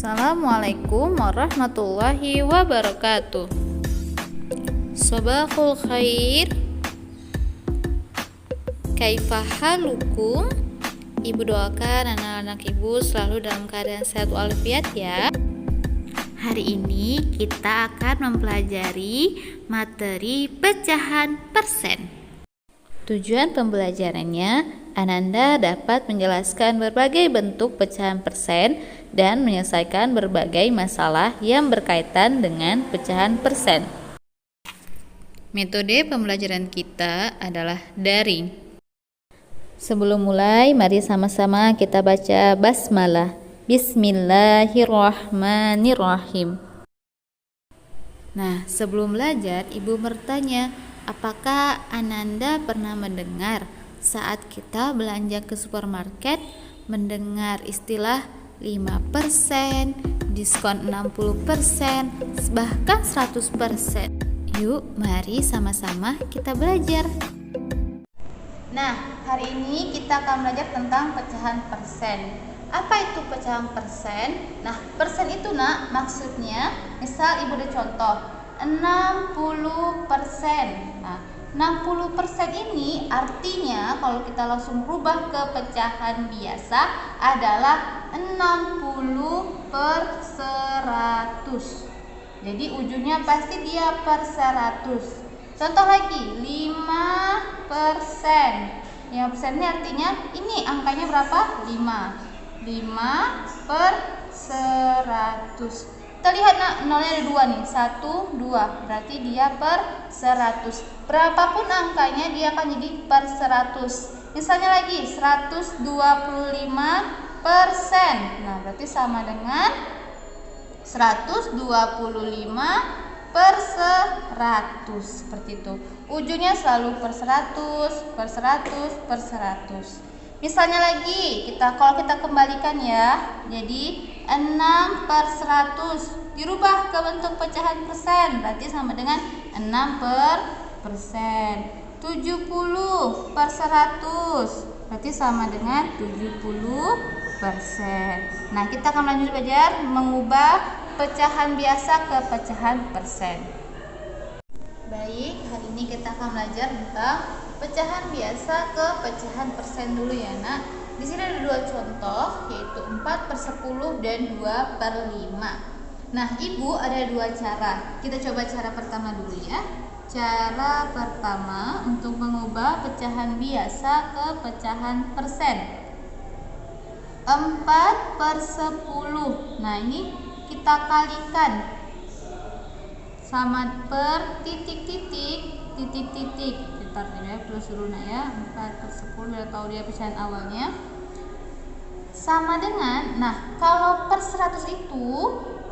Assalamualaikum warahmatullahi wabarakatuh. Sabahul khair. Kaifa halukum? Ibu doakan anak-anak ibu selalu dalam keadaan sehat walafiat ya. Hari ini kita akan mempelajari materi pecahan persen. Tujuan pembelajarannya, Ananda dapat menjelaskan berbagai bentuk pecahan persen dan menyelesaikan berbagai masalah yang berkaitan dengan pecahan persen. Metode pembelajaran kita adalah daring. Sebelum mulai, mari sama-sama kita baca basmalah. Bismillahirrahmanirrahim. Nah, sebelum belajar, Ibu bertanya, apakah Ananda pernah mendengar saat kita belanja ke supermarket mendengar istilah 5%, diskon 60%, bahkan 100%. Yuk, mari sama-sama kita belajar. Nah, hari ini kita akan belajar tentang pecahan persen. Apa itu pecahan persen? Nah, persen itu maksudnya, misal Ibu ada contoh 60%. Nah, 60% ini artinya kalau kita langsung rubah ke pecahan biasa adalah 60 per 100. Jadi ujungnya pasti dia per 100. Contoh lagi, 5%. 5% ini artinya ini angkanya berapa? 5. 5 per 100. Kita lihat nolnya ada 2 nih, 1, 2, berarti dia per 100. Berapapun angkanya dia akan jadi per 100. Misalnya lagi 125%. Nah, berarti sama dengan 125 per 100. Seperti itu. Ujungnya selalu per 100, per 100, per 100. Misalnya lagi, kalau kita kembalikan ya, jadi 6 per 100 dirubah ke bentuk pecahan persen, berarti sama dengan 6 per persen. 70 per 100 berarti sama dengan 70%. Nah, kita akan lanjut belajar mengubah pecahan biasa ke pecahan persen. Baik, hari ini kita akan belajar tentang pecahan biasa ke pecahan persen dulu ya nak. Di sini ada 2 contoh, yaitu 4 per 10 dan 2 per 5. Nah, Ibu ada 2 cara. Kita coba cara pertama dulu ya. Cara pertama untuk mengubah pecahan biasa ke pecahan persen. 4 per 10. Nah, ini kita kalikan sama per titik-titik. Bentar ya, plus dulu ya. 4 per 10 udah tahu dia pecahan awalnya. Sama dengan, nah kalau per 100 itu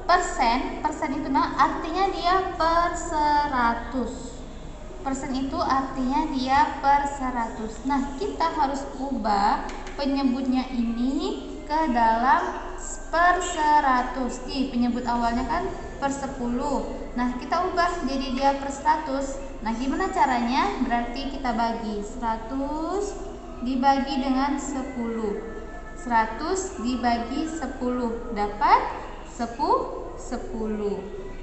persen itu artinya dia per 100. Persen itu artinya dia per 100. Nah, kita harus ubah penyebutnya ini ke dalam per 100. Nih, penyebut awalnya kan per 10. Nah, kita ubah jadi dia per 100. Nah, gimana caranya? Berarti kita bagi 100 dibagi dengan 10. 100 dibagi 10 dapat 10.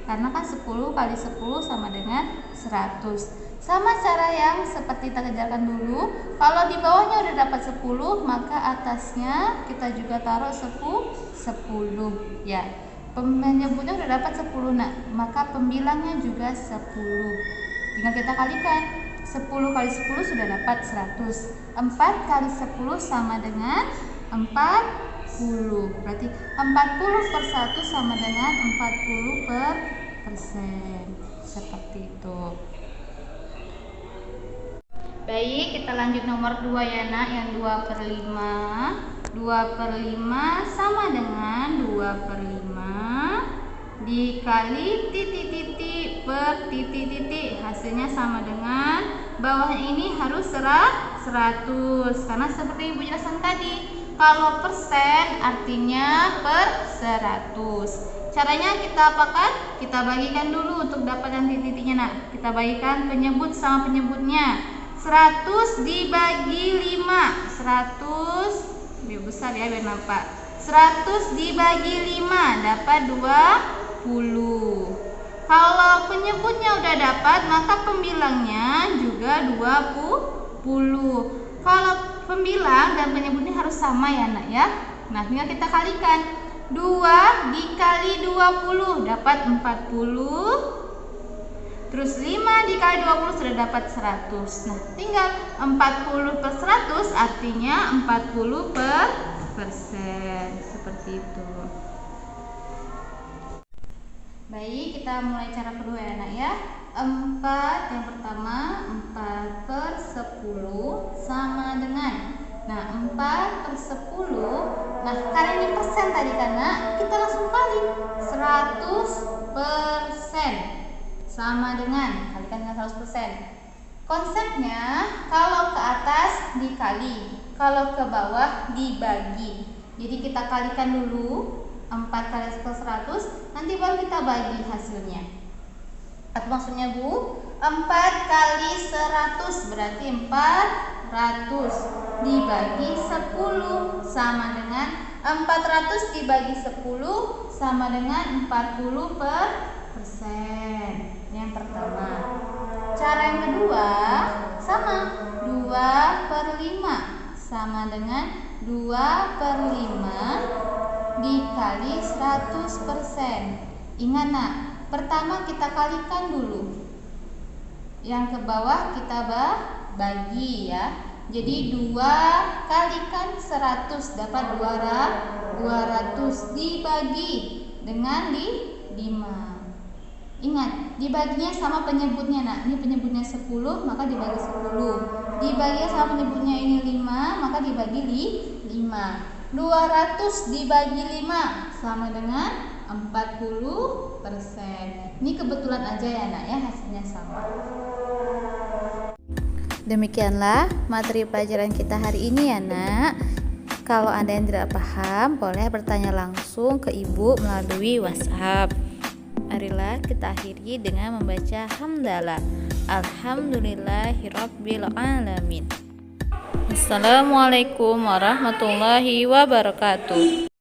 Karena kan 10 kali 10 sama dengan 100. Sama cara yang seperti kita kerjakan dulu. Kalau di bawahnya udah dapat 10, maka atasnya kita juga taruh 10 ya. Penyebutnya udah dapat 10, nah maka pembilangnya juga 10. Tinggal kita kalikan. 10 kali 10 sudah dapat 100. 4 kali 10 sama dengan 40. Berarti 40 per 1 sama dengan 40 per persen. Seperti itu. Baik, kita lanjut nomor 2 ya nak, yang 2 per 5. 2 per 5 sama dengan 2 per 5 dikali titik-titik per titik-titik. Hasilnya sama dengan bawahnya ini harus 100. Karena seperti Ibu jelaskan tadi, kalau persen artinya per 100. Caranya kita apakan? Kita bagikan dulu untuk dapatkan titik-titiknya nak. Kita bagikan penyebut sama penyebutnya. 100 dibagi 5. 100 lebih besar ya biar nampak. 100 dibagi 5 dapat 20. Kalau penyebutnya udah dapat, maka pembilangnya juga 20. Kalau pembilang dan penyebutnya harus sama ya nak ya. Nah, tinggal kita kalikan. 2 dikali 20 dapat 40. Terus 5 dikali 20 sudah dapat 100. Nah, tinggal 40 per 100 artinya 40%. Seperti itu. Baik, kita mulai cara kedua ya nak ya. 4, yang pertama 4 per 10 sama dengan, nah 4 per 10, nah kali ini persen tadi karena kita langsung kali 100% sama dengan, kalikan dengan 100%. Konsepnya kalau ke atas dikali, kalau ke bawah dibagi. Jadi kita kalikan dulu 4 kali 100, nanti baru kita bagi hasilnya. Atau maksudnya Bu, 4 kali 100 berarti 400 dibagi 10 sama dengan 400 dibagi 10 sama dengan 40%. Yang pertama. Cara yang kedua sama, 2 per 5 sama dengan 2 per 5 dikali 100%. Ingat nak, pertama kita kalikan dulu, yang ke bawah kita bagi ya. Jadi 2 kalikan 100 dapat 200 dibagi dengan 5. Ingat, dibaginya sama penyebutnya nak. Ini penyebutnya 10, maka dibagi 10. Dibagi sama penyebutnya ini 5, maka dibagi 5. 200 dibagi 5 sama dengan 40%. Ini kebetulan aja ya nak ya, hasilnya sama. Demikianlah materi pelajaran kita hari ini ya nak. Kalau ada yang tidak paham, boleh bertanya langsung ke ibu melalui WhatsApp. Marilah kita akhiri dengan membaca hamdalah. Alhamdulillahirabbil alamin. Assalamualaikum warahmatullahi wabarakatuh.